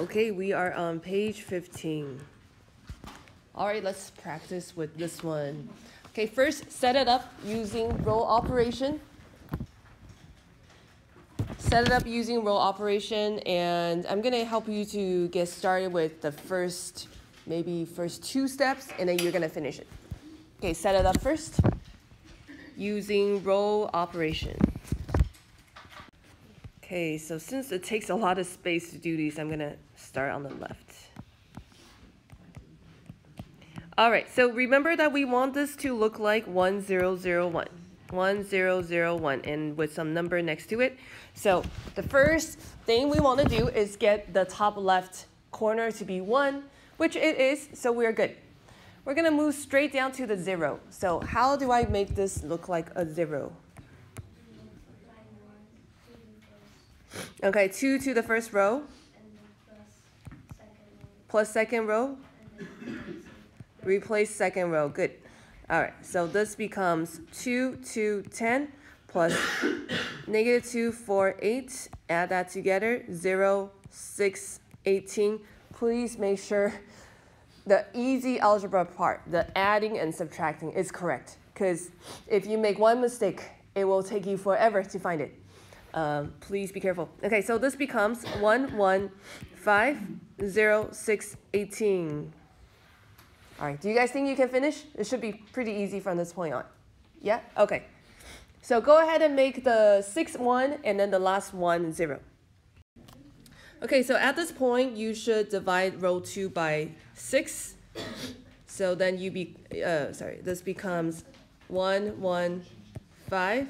Okay, we are on page 15. All right, let's practice with this one. Okay, first set it up using row operation. Set it up using row operation, and I'm gonna help you to get started with the first two steps, and then you're gonna finish it. Okay, set it up first using row operation. Okay, so since it takes a lot of space to do these, I'm gonna start on the left. All right, so remember that we want this to look like 1001. 1001, and with some number next to it. So the first thing we want to do is get the top left corner to be 1, which it is, so we're good. We're going to move straight down to the 0. So how do I make this look like a 0? Okay, 2 to the first row. Plus second row. Replace second row. Good. All right, so this becomes 2, 2, 10 plus negative 2, 4, 8. Add that together, 0, 6, 18. Please make sure the easy algebra part, the adding and subtracting, is correct. Because if you make one mistake, it will take you forever to find it. Please be careful. Okay, so this becomes 1, 1, 5, 0, 6, 18. All right, do you guys think you can finish? It should be pretty easy from this point on. Yeah? Okay. So go ahead and make the 6, 1, and then the last one, 0. Okay, so at this point, you should divide row 2 by 6. So then this becomes 1, 1, 5,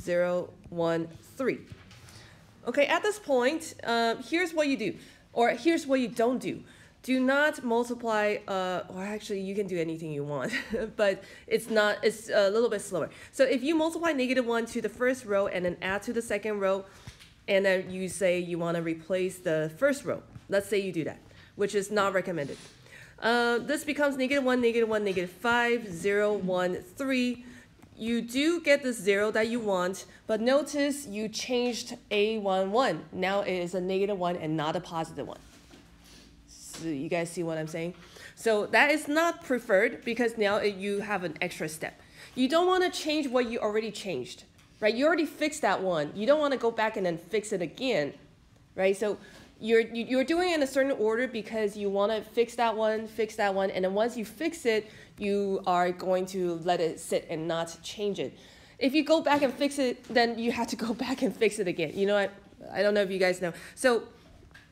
0, 1, 3. Okay, at this point, here's what you do, or here's what you don't do. Do not multiply, or actually you can do anything you want, but it's a little bit slower. So if you multiply negative 1 to the first row and then add to the second row, and then you say you want to replace the first row, let's say you do that, which is not recommended. This becomes negative 1, negative 1, negative 5, 0, 1, 3. You do get the 0 that you want, but notice you changed A1, 1. Now it is a negative 1 and not a positive 1. You guys see what I'm saying? So that is not preferred because now you have an extra step. You don't want to change what you already changed, right? You already fixed that one. You don't want to go back and then fix it again, right? So you're doing it in a certain order because you want to fix that one, and then once you fix it, you are going to let it sit and not change it. If you go back and fix it, then you have to go back and fix it again. You know, I don't know if you guys know. So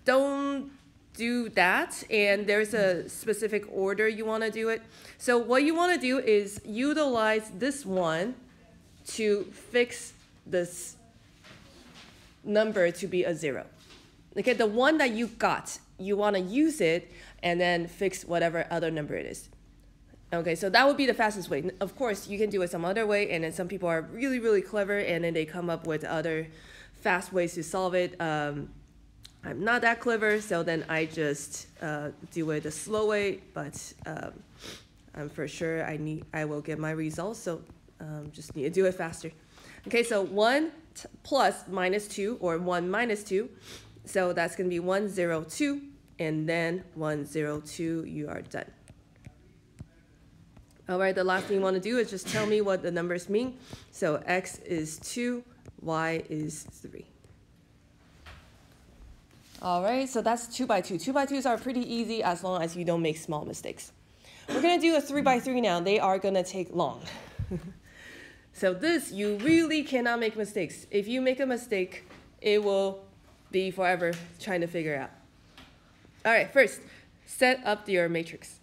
don't do that, and there's a specific order you want to do it. So what you want to do is utilize this one to fix this number to be a 0. Okay, the one that you got, you want to use it and then fix whatever other number it is. Okay, so that would be the fastest way. Of course, you can do it some other way, and then some people are really, really clever, and then they come up with other fast ways to solve it. I'm not that clever, so then I just do it the slow way, but I'm for sure I will get my results, so just need to do it faster. Okay, so 1 plus minus 2, or 1 minus 2, so that's going to be 1, 0, 2, and then 1, 0, 2, you are done. All right, the last thing you want to do is just tell me what the numbers mean. So x is 2, y is 3. All right, so that's 2 by 2. 2 by 2s are pretty easy as long as you don't make small mistakes. We're going to do a 3 by 3 now. They are going to take long. So this, you really cannot make mistakes. If you make a mistake, it will be forever trying to figure out. All right, first, set up your matrix.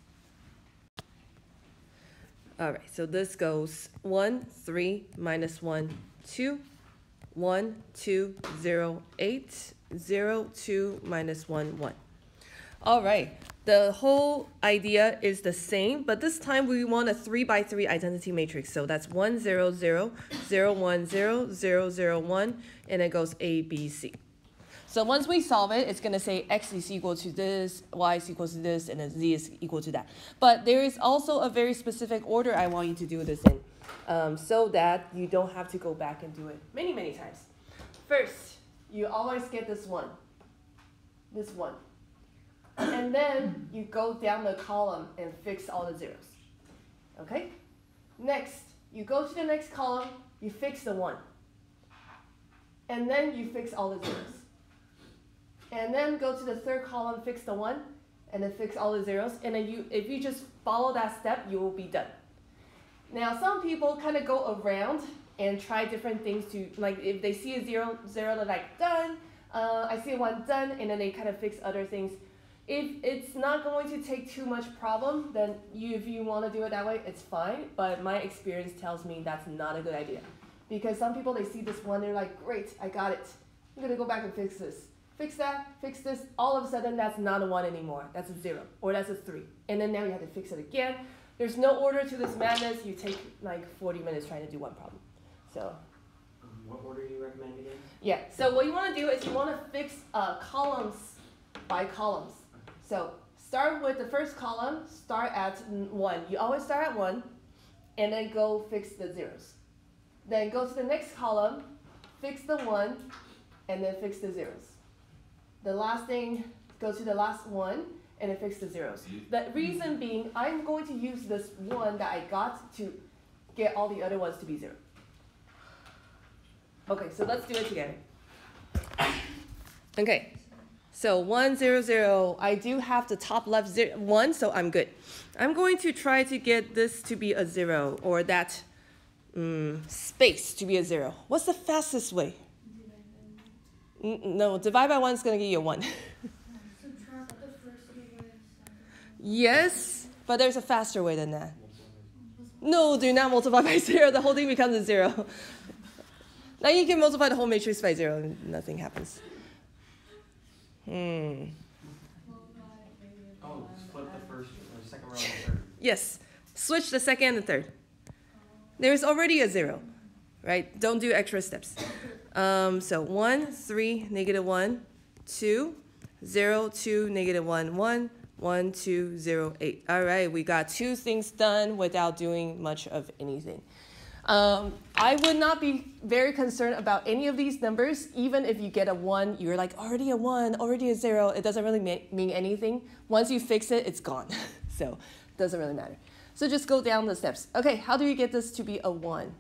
All right, so this goes 1, 3, minus 1, 2, 1, 2, 0, 8, 0, 2, minus 1, 1. All right, the whole idea is the same, but this time we want a 3 by 3 identity matrix. So that's 1, 0, 0, 0, 1, 0, 0, 0, 1, and it goes A, B, C. So once we solve it, it's going to say x is equal to this, y is equal to this, and then z is equal to that. But there is also a very specific order I want you to do this in, so that you don't have to go back and do it many, many times. First, you always get this one. this 1. And then you go down the column and fix all the zeros. Okay? Next, you go to the next column, you fix the 1. And then you fix all the zeros. And then go to the third column, fix the 1, and then fix all the zeros. And then if you just follow that step, you will be done. Now, some people kind of go around and try different things to, like, if they see a 0, they're like, done. I see a 1, done. And then they kind of fix other things. If it's not going to take too much problem, then if you want to do it that way, it's fine. But my experience tells me that's not a good idea. Because some people, they see this 1, they're like, great, I got it. I'm going to go back and fix this. Fix that, fix this. All of a sudden, that's not a 1 anymore. That's a 0, or that's a 3. And then now you have to fix it again. There's no order to this madness. You take like 40 minutes trying to do one problem. So. What order do you recommend again? Yeah, so what you want to do is you want to fix columns by columns. So start with the first column, start at 1. You always start at 1, and then go fix the zeros. Then go to the next column, fix the 1, and then fix the zeros. The last thing, go to the last one, and then fix the zeros. The reason being, I'm going to use this 1 that I got to get all the other ones to be 0. Okay, so let's do it together. Okay, so 1, 0, 0. I do have the top left 1, so I'm good. I'm going to try to get this to be a 0, or that space to be a 0. What's the fastest way? No, divide by 1 is going to give you a 1. Yes, but there's a faster way than that. No, do not multiply by 0. The whole thing becomes a 0. Now you can multiply the whole matrix by 0 and nothing happens. Oh, split the first or second row and the third. Yes, switch the second and the third. There's already a 0, right? Don't do extra steps. So 1, 3, negative 1, 2, 0, 2, negative 1, 1, 1, 2, 0, 8. All right, we got 2 things done without doing much of anything. I would not be very concerned about any of these numbers. Even if you get a 1, you're like, already a 1, already a 0. It doesn't really mean anything. Once you fix it, it's gone. So it doesn't really matter. So just go down the steps. Okay, how do you get this to be a 1?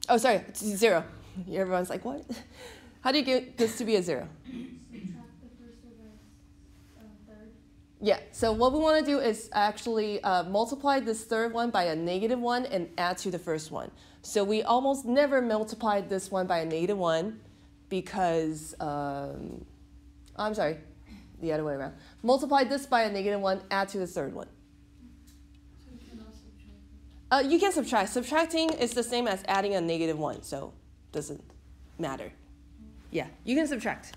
Oh, sorry, it's 0. Everyone's like, what? How do you get this to be a 0? Subtract the first over third. Yeah, so what we want to do is actually multiply this third one by a negative 1 and add to the first one. So we almost never multiply this one by a negative 1 because, I'm sorry, the other way around. Multiply this by a negative 1, add to the third one. So you can also subtract. You can subtract. Subtracting is the same as adding a negative 1, so it doesn't matter. Yeah, you can subtract.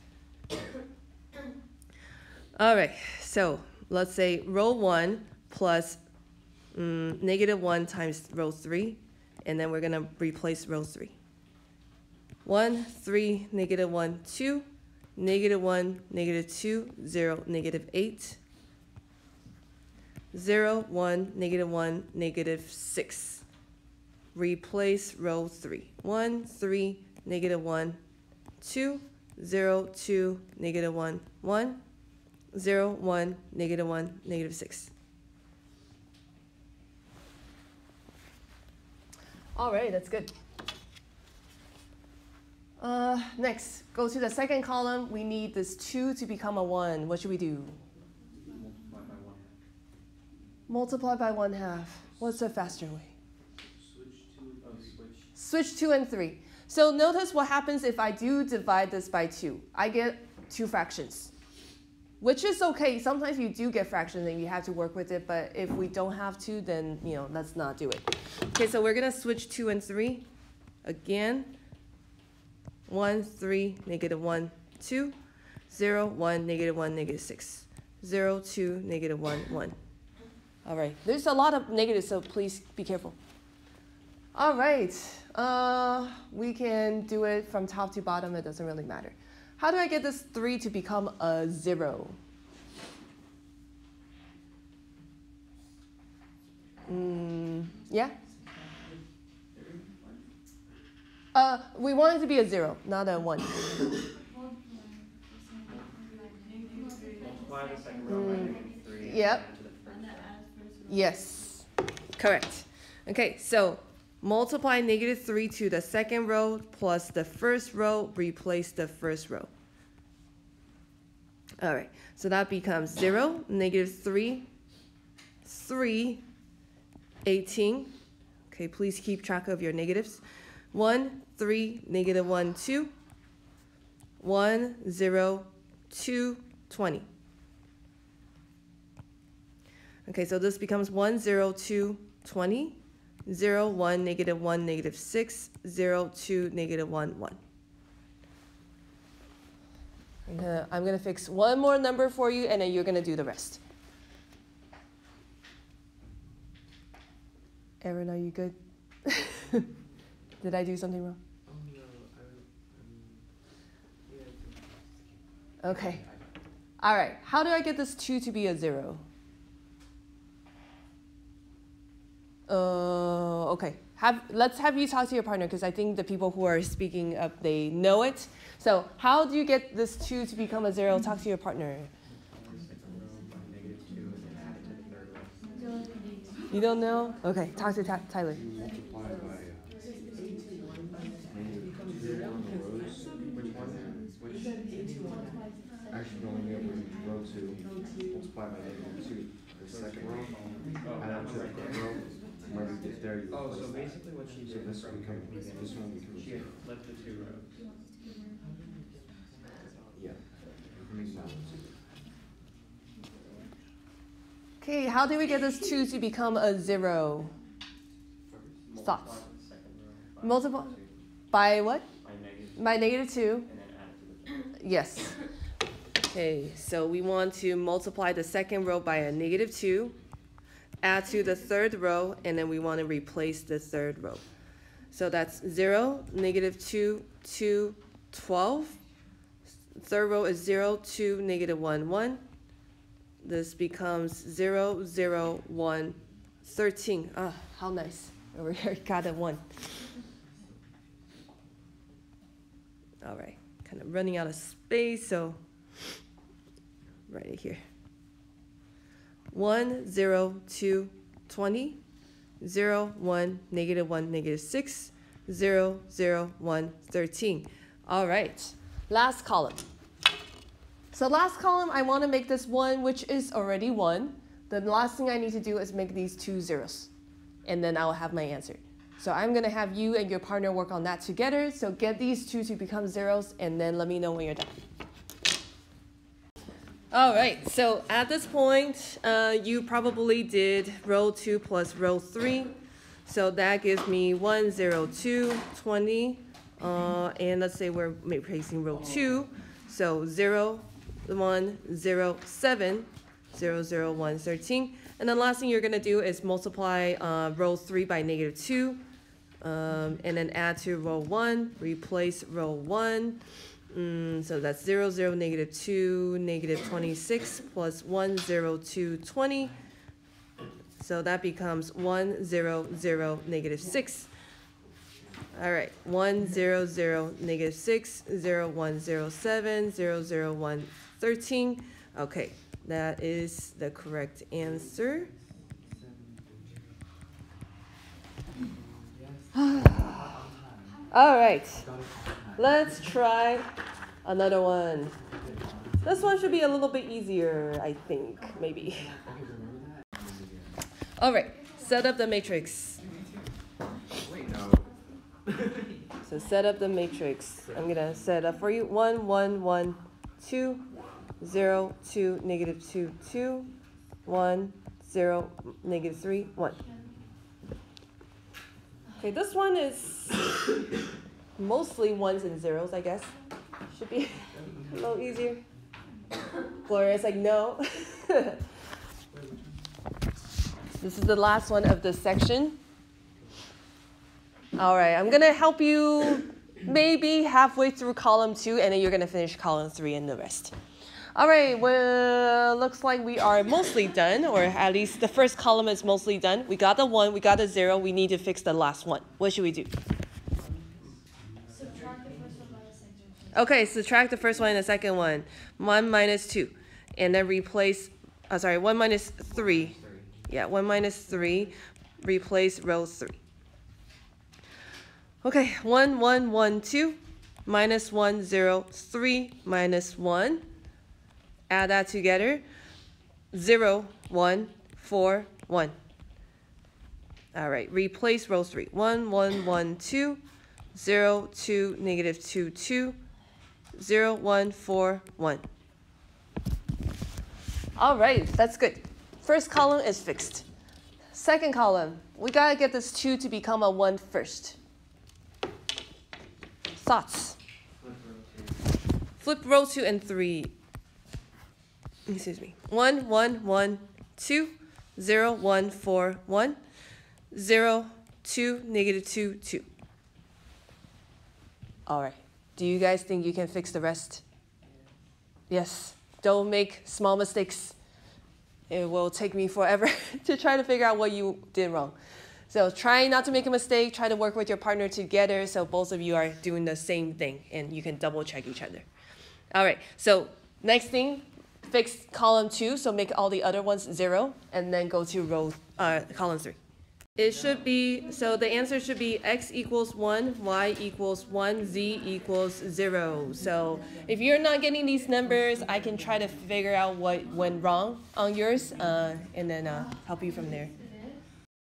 All right, so let's say row 1 plus negative 1 times row 3, and then we're going to replace row 3. 1, 3, negative 1, 2, negative 1, negative 2, 0, negative 8, 0, 1, negative 1, negative 6. Replace row 3. 1, 3, negative 1, 2, 0, 2, negative 1, 1, 0, 1, negative 1, negative 6. All right, that's good. Next, go to the second column. We need this 2 to become a 1. What should we do? Multiply by 1/2. What's a faster way? Switch 2 and 3. So notice what happens if I do divide this by 2. I get 2 fractions, which is okay. Sometimes you do get fractions and you have to work with it, but if we don't have to, then, let's not do it. Okay, so we're going to switch 2 and 3 again. 1, 3, negative 1, 2, 0, 1, negative 1, negative 6, 0, 2, negative 1, 1. All right, there's a lot of negatives, so please be careful. All right, we can do it from top to bottom. It doesn't really matter. How do I get this 3 to become a 0? Yeah? We want it to be a 0, not a 1. multiply the second row by -3. Yep. And add to the first. And that adds first row. Yes, correct. Okay, so multiply -3 to the second row plus the first row, replace the first row. All right, so that becomes 0, -3, 3, 18. Okay, please keep track of your negatives. 1, 3, -1, 2, 1, 0, 2, 20. Okay, so this becomes 1, 0, 2, 20, 0, 1, -1, -6, 0, 2, -1, 1. I'm gonna fix one more number for you, and then you're gonna do the rest. Erin, are you good? Did I do something wrong? Oh no, yeah. Okay. All right. How do I get this 2 to be a 0? Okay. Let's have you talk to your partner, because I think the people who are speaking up, they know it. So how do you get this 2 to become a 0? Talk to your partner. The second row by -2 and then add it to the third row. You don't know? Okay. Talk to Tyler. You multiply by -2 on the rows. Which one? Which? Actually, no, we have row 2. Multiply by -2 the second row. Add on to the third row. When we get there, you Oh, replace so that. basically what she So did this from become- the beginning, this one becomes she had 0. flipped the 2 rows. Yeah. Increase that. Okay. How do we get this 2 to become a 0? Thoughts? Multiply the second row by Multiply -2, by what? by -2, By -2. and then add it to the third row. Yes. Okay, so we want to multiply the second row by a -2, add to the third row, and then we want to replace the third row. So that's 0, -2, 2, 12. Third row is 0, 2, -1, 1. This becomes 0, 0, 1, 13. Ah, how nice. Over here, got a 1. All right, kind of running out of space, so right here. 1, 0, 2, 20, 0, 1, -1, -6, 0, 0, 1, 13. All right, last column. So last column, I want to make this 1, which is already 1. The last thing I need to do is make these 2 zeros, and then I'll have my answer. So I'm going to have you and your partner work on that together. So get these 2 to become zeros, and then let me know when you're done. All right, so at this point, you probably did row 2 plus row 3. So that gives me 1, 0, 2, 20. And let's say we're replacing row 2. So 0, 1, 0, 7, 0, 0, 1, 13. And then last thing you're going to do is multiply row 3 by -2. And then add to row 1, replace row 1. So that's 0, 0, -2, -26 plus 1, 0, 2, 20. So that becomes 1, 0, 0, -6. All right, 1, 0, 0, -6, 0, 1, 0, 7, 0, 0, 1, 13. Okay, that is the correct answer. All right, let's try another one. This one should be a little bit easier, I think, maybe. All right, set up the matrix. Wait, no. So set up the matrix. I'm gonna set it up for you. 1, 1, 1, 2, 0, 2, -2, 2, 1, 0, -3, 1. Okay, this one is mostly ones and zeros, I guess. Should be a little easier. Gloria's like, no. This is the last one of this section. All right, I'm gonna help you maybe halfway through column 2, and then you're gonna finish column 3 and the rest. All right, well, looks like we are mostly done, or at least the first column is mostly done. We got the 1, we got the 0, we need to fix the last one. What should we do? Subtract the first one by the second one. Okay, subtract the first one and the second one. 1 minus 2. and then replace, 1 minus 3. 3. Yeah, 1 minus 3, replace row 3. Okay, 1, 1, 1, 2, minus 1, 0, 3, minus 1. Add that together, 0, 1, 4, 1. All right, replace row 3. 1, 1, 1, 2, 0, 2, negative 2, 2, 0, 1, 4, 1. All right, that's good. First column is fixed. Second column, we gotta get this 2 to become a 1 first. Thoughts? Flip row 2 and 3. Excuse me. 1, 1, 1, 2, 0, 1, 4, 1, 0, 2, negative 2, 2. All right. Do you guys think you can fix the rest? Yes. Don't make small mistakes. It will take me forever to try to figure out what you did wrong. So try not to make a mistake. Try to work with your partner together so both of you are doing the same thing and you can double check each other. All right. So next thing, fix column 2. So make all the other ones 0 and then go to column 3. It should be, so the answer should be x equals 1, y equals 1, z equals 0. So if you're not getting these numbers, I can try to figure out what went wrong on yours and then help you from there.